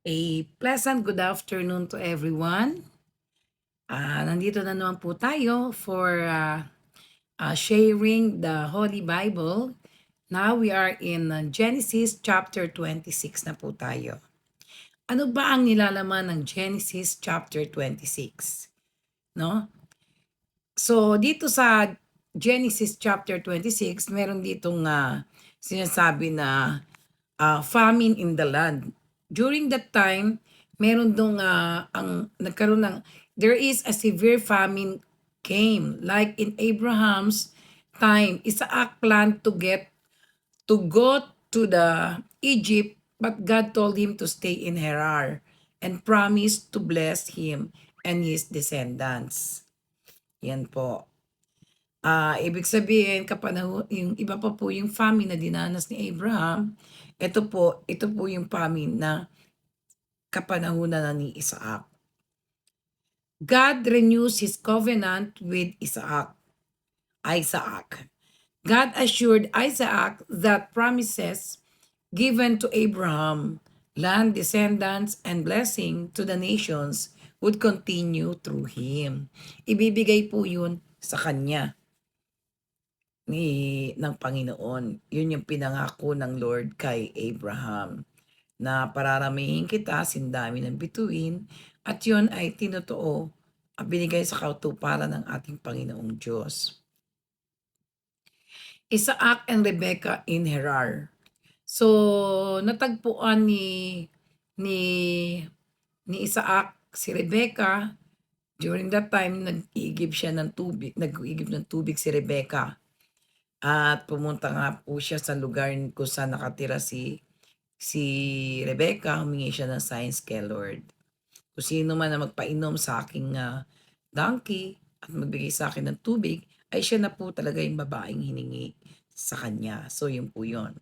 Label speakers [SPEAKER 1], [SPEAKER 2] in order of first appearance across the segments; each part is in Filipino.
[SPEAKER 1] A pleasant good afternoon to everyone. Nandito na naman po tayo for sharing the Holy Bible. Now we are in Genesis chapter 26 na po tayo. Ano ba ang nilalaman ng Genesis chapter 26? No? So dito sa Genesis chapter 26, meron ditong sinasabi na famine in the land. During that time, meron dong nagkaroon ng there is a severe famine came like in Abraham's time. Isaac planned to go to the Egypt, but God told him to stay in Gerar and promised to bless him and his descendants. Yan po. Ibig sabihin yung iba pa po yung famine na dinanas ni Abraham, ito po yung famine na kapanahunan na ni Isaac. God renews his covenant with Isaac. God assured Isaac that promises given to Abraham, land, descendants, and blessing to the nations would continue through him. Ibibigay po yun sa kanya ng Panginoon. Yun yung pinangako ng Lord kay Abraham na pararamihin kita, sindami ng bituin, at yun ay tinotoo at binigay sa kautuparan ng ating Panginoong Diyos. Isaac and Rebecca in Gerar. So, natagpuan ni Isaac si Rebecca. During that time, nag-iigib ng tubig si Rebecca. At pumunta nga po siya sa lugar kung saan nakatira si Rebecca, humingi siya ng signs kay Lord. Kung sino man na magpainom sa aking donkey at magbigay sa akin ng tubig, ay siya na po talaga yung babaeng hiningi sa kanya. So, yun po yun.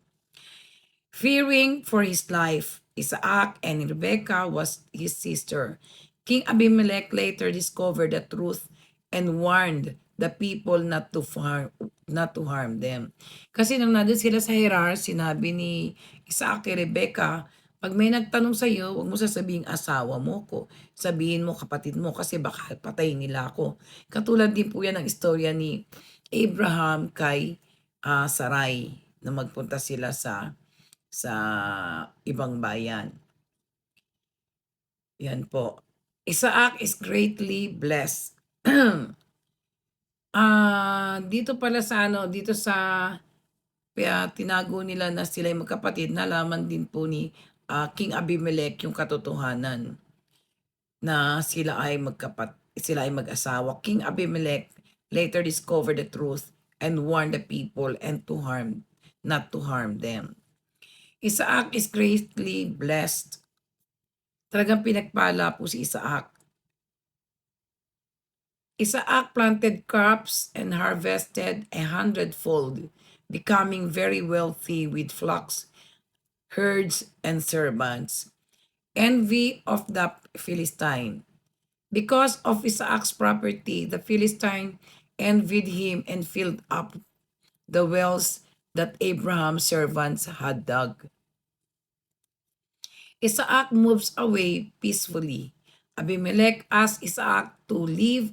[SPEAKER 1] Fearing for his life, Isaac and Rebecca was his sister. King Abimelech later discovered the truth and warned the people not to harm them. Kasi nung nandun sila sa Gerar, sinabi ni Isaac kay Rebecca, pag may nagtanong sa iyo, huwag mo sasabihin asawa mo ko. Sabihin mo kapatid mo kasi baka patayin nila ako. Katulad din po yan ng istorya ni Abraham kay Sarai na magpunta sila sa ibang bayan. Yan po. Isaac is greatly blessed. Dito pala sa dito sa kaya tinago nila na sila yung magkapatid, nalaman din po ni King Abimelech yung katotohanan na sila ay mag-asawa. King Abimelech later discovered the truth and warned the people and not to harm them. Isaac is greatly blessed. Talagang pinagpala po si Isaac. Isaac planted crops and harvested 100-fold, becoming very wealthy with flocks, herds, and servants. Envy of the Philistine. Because of Isaac's property, the Philistine envied him and filled up the wells that Abraham's servants had dug. Isaac moves away peacefully. Abimelech asked Isaac to leave.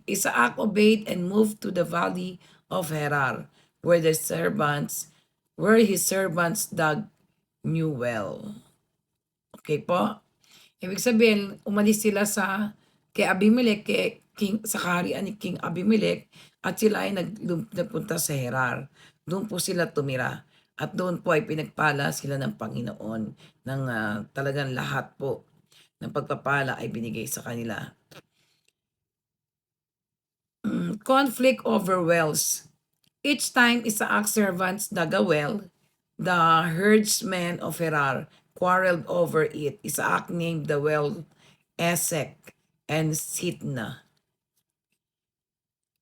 [SPEAKER 1] Isaac obeyed and moved to the valley of Gerar, where his servants dug new well. Okay po? Ibig sabihin, umalis sila kay Abimelech, sa kaharian ni King Abimelech, at sila ay nagpunta sa Gerar. Doon po sila tumira. At doon po ay pinagpala sila ng Panginoon ng talagang lahat po ng pagpapala ay binigay sa kanila. Conflict over wells. Each time Isaac's servants dug a well, the herdsmen of Gerar quarreled over it. Isaac named the well Esek and Sitna.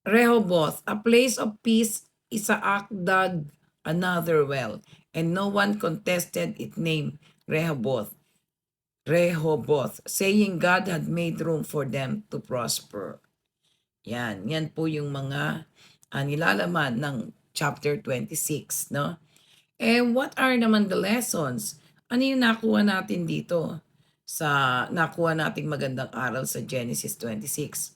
[SPEAKER 1] Rehoboth, a place of peace, Isaac dug another well, and no one contested its name, Rehoboth, saying God had made room for them to prosper. Yan po yung mga nilalaman ng chapter 26, no? And what are naman the lessons? Ano yung nakuha natin dito sa nakuha nating magandang aral sa Genesis 26?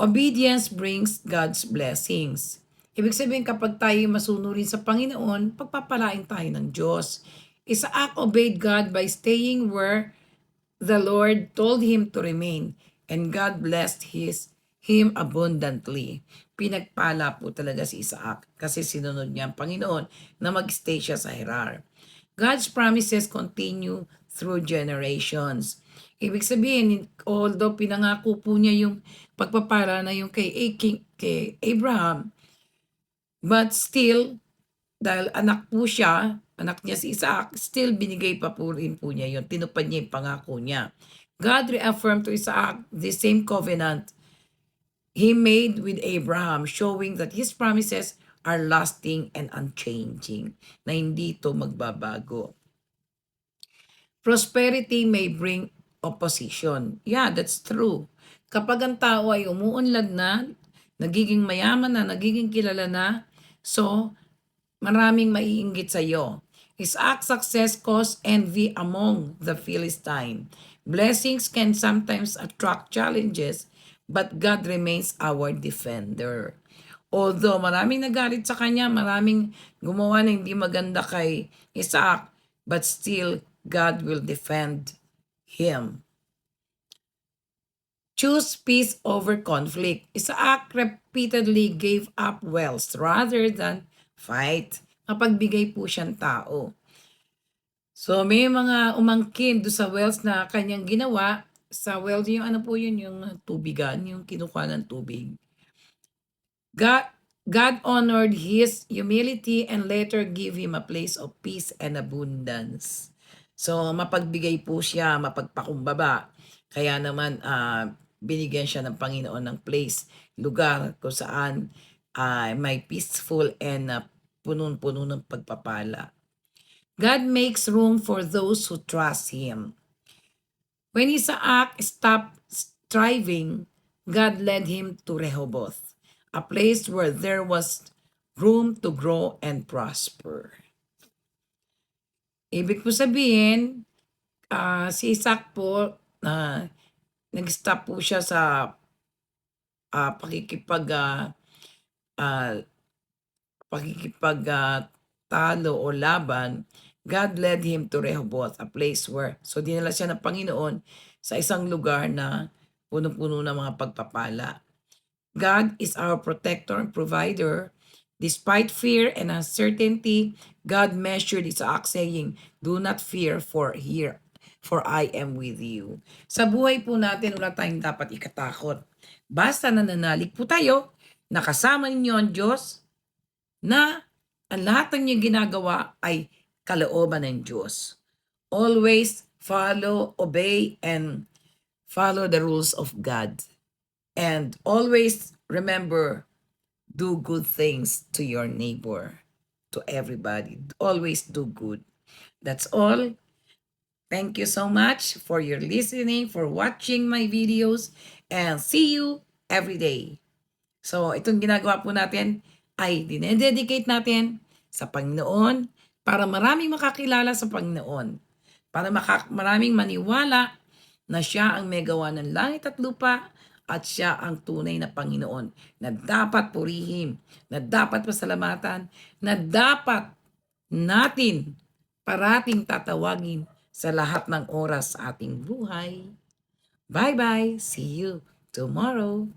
[SPEAKER 1] Obedience brings God's blessings. Ibig sabihin kapag tayo masunurin sa Panginoon, pagpapalain tayo ng Diyos. Isaac obeyed God by staying where the Lord told him to remain, and God blessed him abundantly. Pinagpala po talaga si Isaac kasi sinunod niya ang Panginoon na mag-stay siya sa Gerar. God's promises continue through generations. Ibig sabihin, although pinangako po niya yung pagpapala na yung kay Abraham, but still, dahil anak po siya, anak niya si Isaac, still binigay pa po rin po niya yun. Tinupad niya yung pangako niya. God reaffirmed to Isaac the same covenant he made with Abraham, showing that his promises are lasting and unchanging, na hindi ito magbabago. Prosperity may bring opposition. Yeah, that's true. Kapag ang tao ay umuunlad na, nagiging mayaman na, nagiging kilala na, so maraming maiinggit sa iyo. Isaac's success caused envy among the Philistine. Blessings can sometimes attract challenges, but God remains our defender. Although maraming nagalit sa kanya, maraming gumawa na hindi maganda kay Isaac, but still God will defend him. Choose peace over conflict. Isaac repeatedly gave up wealth rather than fight. Mapagbigay po siyang tao. So may mga umangkin do sa wells na kanyang ginawa. Sa wells yung ano po yun, yung tubigan, yung kinukuha ng tubig. God honored his humility and later gave him a place of peace and abundance. So mapagbigay po siya, mapagpakumbaba. Kaya naman binigyan siya ng Panginoon ng place, lugar kung saan may peaceful and punun-puno ng pagpapala. God makes room for those who trust Him. When Isaac stopped striving, God led him to Rehoboth, a place where there was room to grow and prosper. Ibig po sabihin, si Isaac po, nag-stop po siya sa talo o laban. God led him to Rehoboth, a place where, so dinala siya ng Panginoon sa isang lugar na puno-puno ng mga pagpapala. God is our protector and provider. Despite fear and uncertainty, God measured Isaac saying, "Do not fear, for I am with you." Sa buhay po natin, wala tayong dapat ikatakot. Basta nananalig po tayo, nakasama ninyo ang Diyos, na ang lahat ng inyong ginagawa ay kalooban ng Diyos. Always obey and follow the rules of God. And always remember, do good things to your neighbor, to everybody. Always do good. That's all. Thank you so much for your listening, for watching my videos, and see you every day. So, itong ginagawa po natin ay dinededicate natin sa Panginoon para maraming makakilala sa Panginoon. Para maraming maniwala na siya ang may gawa ng langit at lupa at siya ang tunay na Panginoon na dapat purihin, na dapat pasalamatan, na dapat natin parating tatawagin sa lahat ng oras sa ating buhay. Bye-bye. See you tomorrow.